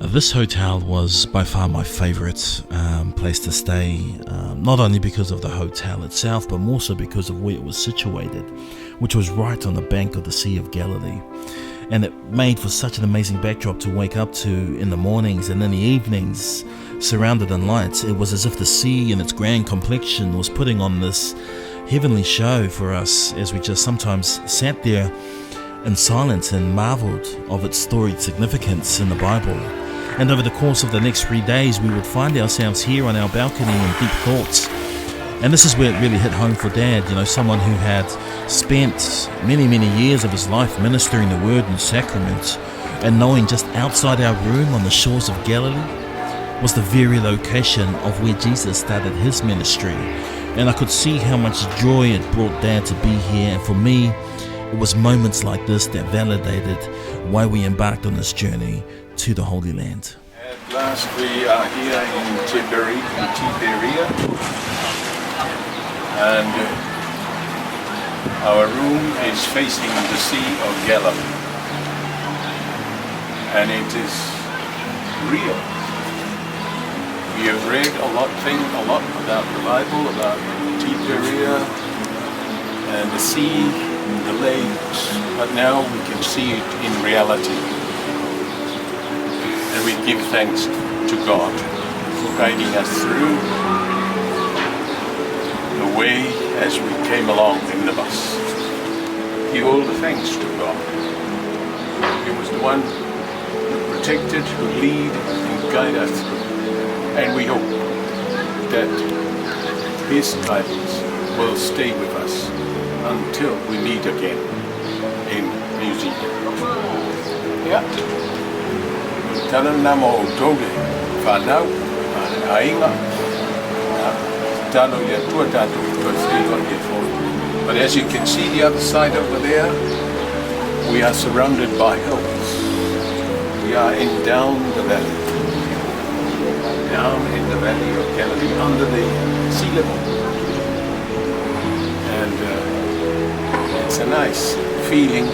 This hotel was by far my favourite place to stay, not only because of the hotel itself, but more so because of where it was situated, which was right on the bank of the Sea of Galilee. And it made for such an amazing backdrop to wake up to in the mornings, and in the evenings, surrounded in lights. It was as if the sea in its grand complexion was putting on this heavenly show for us as we just sometimes sat there in silence and marveled of its storied significance in the Bible. And over the course of the next 3 days, we would find ourselves here on our balcony in deep thoughts. And this is where it really hit home for Dad, someone who had spent many years of his life ministering the word and sacrament, and knowing just outside our room on the shores of Galilee was the very location of where Jesus started his ministry. And I could see how much joy it brought Dad to be here, and for me, it was moments like this that validated why we embarked on this journey to the Holy Land. At last we are here in Tiberius. And our room is facing the Sea of Galilee, and it is real. We have read a lot about the Bible, about Tiberius and the sea, the lakes, but now we can see it in reality. And we give thanks to God for guiding us through the way as we came along in the bus. Give all the thanks to God. He was the one who protected, who lead and guide us through. And we hope that His guidance will stay with us until we meet again in New Zealand. Yeah. Tana namo toge whanau ainga. But as you can see the other side over there, we are surrounded by hills. We are down the valley of Galilee, under the sea level. And it's a nice feeling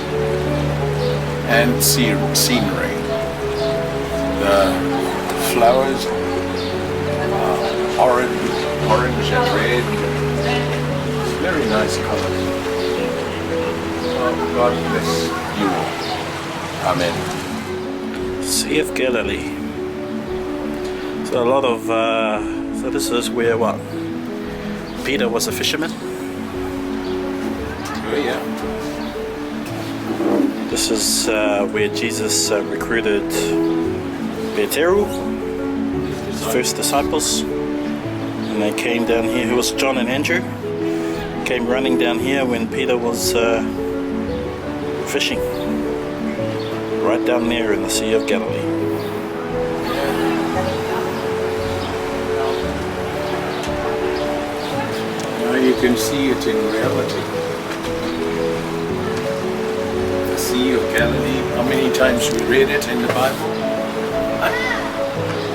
and scenery. The flowers are orange and red. It's very nice color. Oh, God bless you all. Amen. Sea of Galilee. So a lot of, so this is where what? Peter was a fisherman? Oh yeah. This is where Jesus recruited Peteru, his first disciples. And they came down here, who was John and Andrew, came running down here when Peter was fishing, right down there in the Sea of Galilee. Now you can see it in reality. The Sea of Galilee, how many times we read it in the Bible?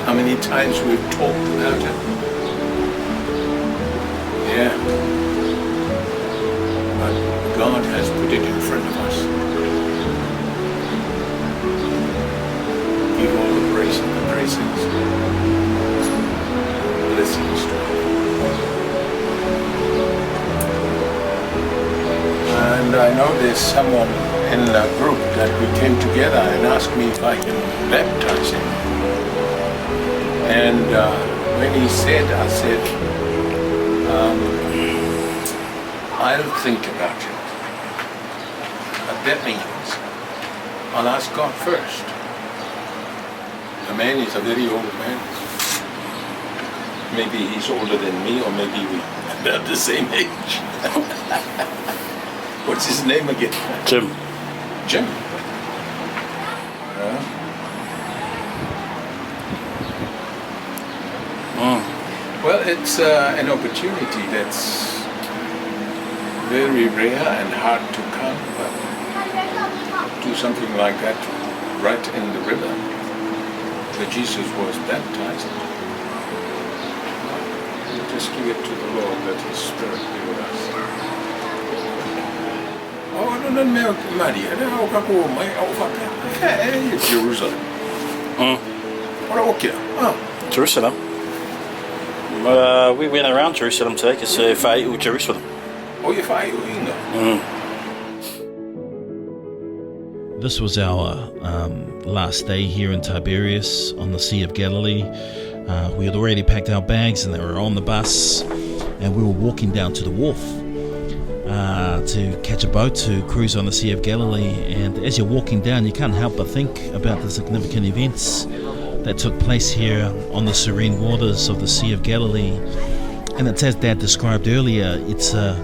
How many times we've talked about it? Yeah, but God has put it in front of us. Give all the praise and the praises, blessings to Him. And I know there's someone in the group that we came together and asked me if I can baptize him. And when he said, I said, I'll think about it. But that means I'll ask God first. The man is a very old man. Maybe he's older than me, or maybe we're about the same age. What's his name again? Jim. Jim? Well, it's an opportunity that's very rare and hard to come, but do something like that right in the river where Jesus was baptized. We'll just give it to the Lord that His Spirit be with us. Oh, no, Maria, Jerusalem. Var åker jag? Ja. Jerusalem. We went around Jerusalem today because Laifai Jerusalem. Och jag får ju inga. This was our last day here in Tiberius on the Sea of Galilee. We had already packed our bags and they were on the bus, and we were walking down to the wharf to catch a boat to cruise on the Sea of Galilee. And as you're walking down, you can't help but think about the significant events that took place here on the serene waters of the Sea of Galilee. And it's as Dad described earlier, it's a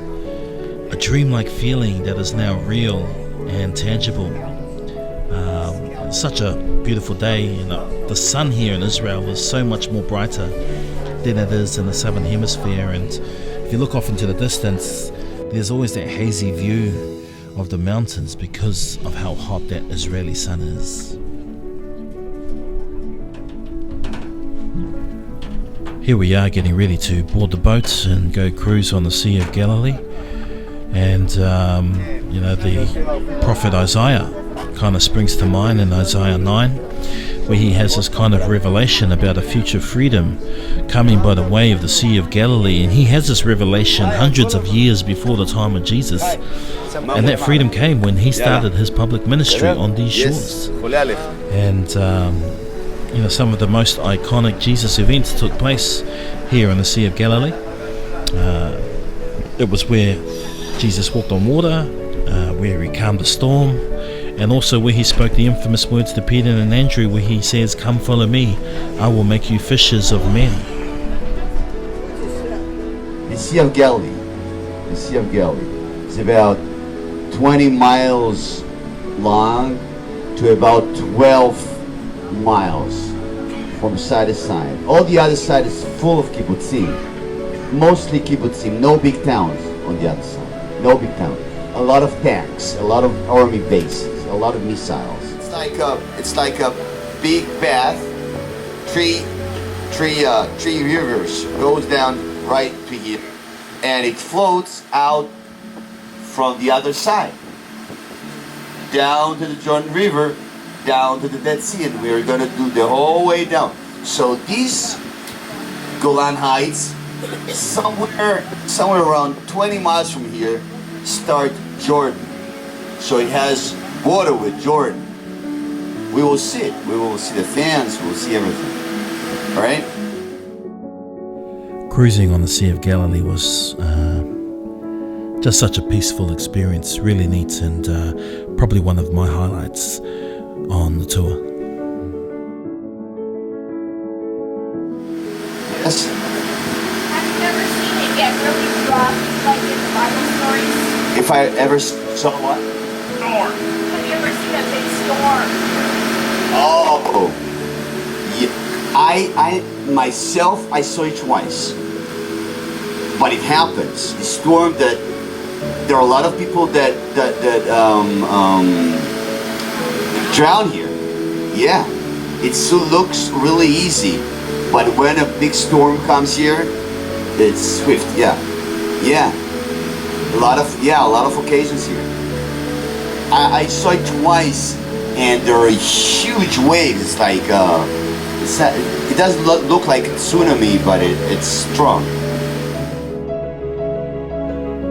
dreamlike feeling that is now real and tangible. Such a beautiful day. The sun here in Israel is so much more brighter than it is in the southern hemisphere, and if you look off into the distance, there's always that hazy view of the mountains because of how hot that Israeli sun is. Here we are getting ready to board the boat and go cruise on the Sea of Galilee, and the prophet Isaiah kind of springs to mind in Isaiah 9, where he has this kind of revelation about a future freedom coming by the way of the Sea of Galilee. And he has this revelation hundreds of years before the time of Jesus, and that freedom came when he started his public ministry on these shores. And some of the most iconic Jesus events took place here on the Sea of Galilee. It was where Jesus walked on water, where he calmed the storm, and also where he spoke the infamous words to Peter and Andrew, where he says, "Come follow me, I will make you fishers of men." The Sea of Galilee. The Sea of Galilee is about 20 miles long to about 12 miles from side to side. All the other side is full of kibbutzim. Mostly kibbutzim, no big towns on the other side. No big towns. A lot of tanks, a lot of army bases, a lot of missiles. It's like a big bath. Three rivers goes down right to here, and it floats out from the other side down to the Jordan River, down to the Dead Sea, and we're gonna do the whole way down. So these Golan Heights, somewhere around 20 miles from here, start Jordan. So it has water with Jordan. We will see it. We will see the fans. We will see everything. All right? Cruising on the Sea of Galilee was just such a peaceful experience, really neat, and probably one of my highlights on the tour. Yes. Have you ever seen it get really rough, like in the Bible stories? If I ever saw what? Storm. Have you ever seen a big storm? Oh. Yeah. I myself, I saw it twice. But it happens. The storm that there are a lot of people that drown here. Yeah. It still looks really easy. But when a big storm comes here, it's swift. Yeah. Yeah. A lot of occasions here. I saw it twice, and there are huge waves. It's like it doesn't look like a tsunami, but it's strong.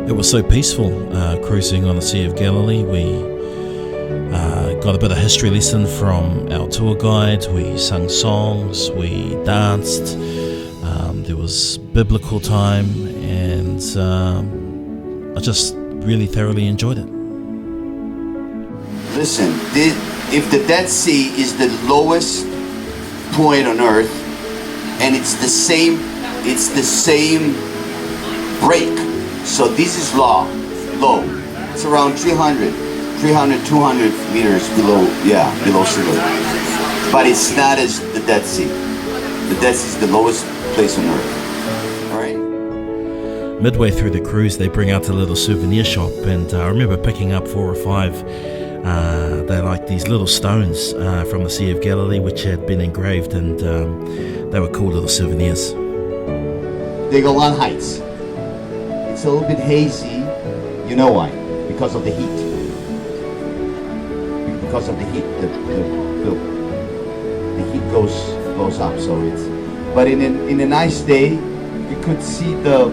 It was so peaceful cruising on the Sea of Galilee. We got a bit of history lesson from our tour guide. We sung songs, we danced. There was biblical time, and I just really thoroughly enjoyed it. Listen, if the Dead Sea is the lowest point on Earth, and it's the same break. So this is low. It's around 200 meters below sea level. But it's not as the Dead Sea. The Dead Sea is the lowest place on Earth. All right. Midway through the cruise, they bring out a little souvenir shop, and I remember picking up 4 or 5. They're like these little stones from the Sea of Galilee, which had been engraved, and they were cool little souvenirs. The Golan Heights. It's a little bit hazy. You know why? Because of the heat. Because of the heat. The heat goes close up, so it's. But in a nice day, you could see the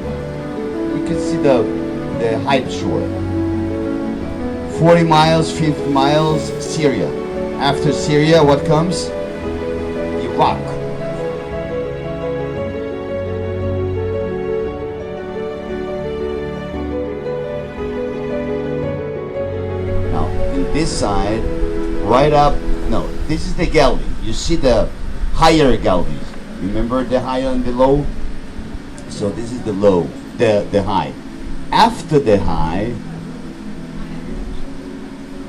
height shore. 40 miles, 50 miles, Syria. After Syria, what comes? Iraq. Now, in this side, right up, no, this is the Galilee. You see the higher Galilee. Remember the high and the low? So this is the low, the high. After the high,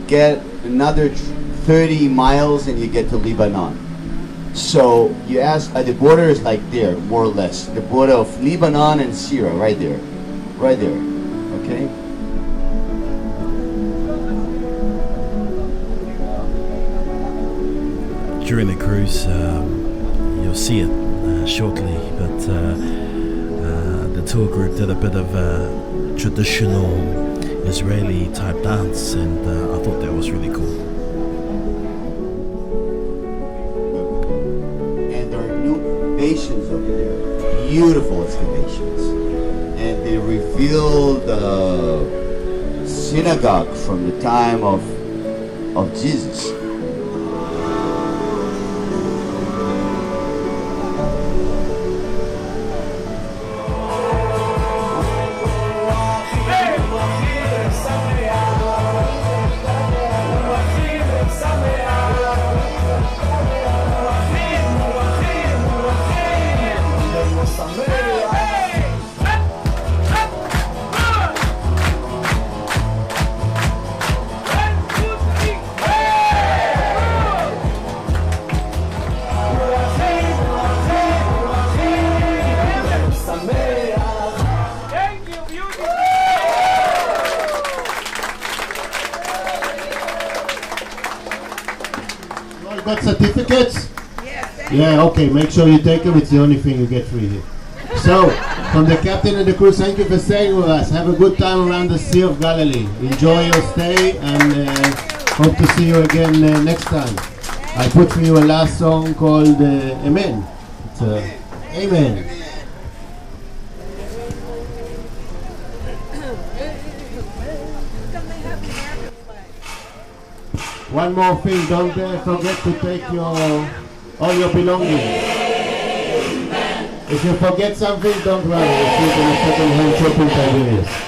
get another 30 miles and you get to Lebanon. So you ask, the border is like there, more or less. The border of Lebanon and Syria, right there. Right there, okay? During the cruise, you'll see it shortly, but the tour group did a bit of traditional Israeli type dance, and I thought that was really cool. And there are new excavations over there, beautiful excavations, and they revealed the synagogue from the time of Jesus. Got certificates? Yeah, okay, make sure you take them. It's the only thing you get free here. So, from the captain and the crew, thank you for staying with us. Have a good time around the Sea of Galilee. Enjoy your stay and hope to see you again next time. I put for you a last song called Amen. It's Amen. One more thing, don't forget to take all your belongings. If you forget something, don't run. You'll see it in a second-hand shop in Tiberius.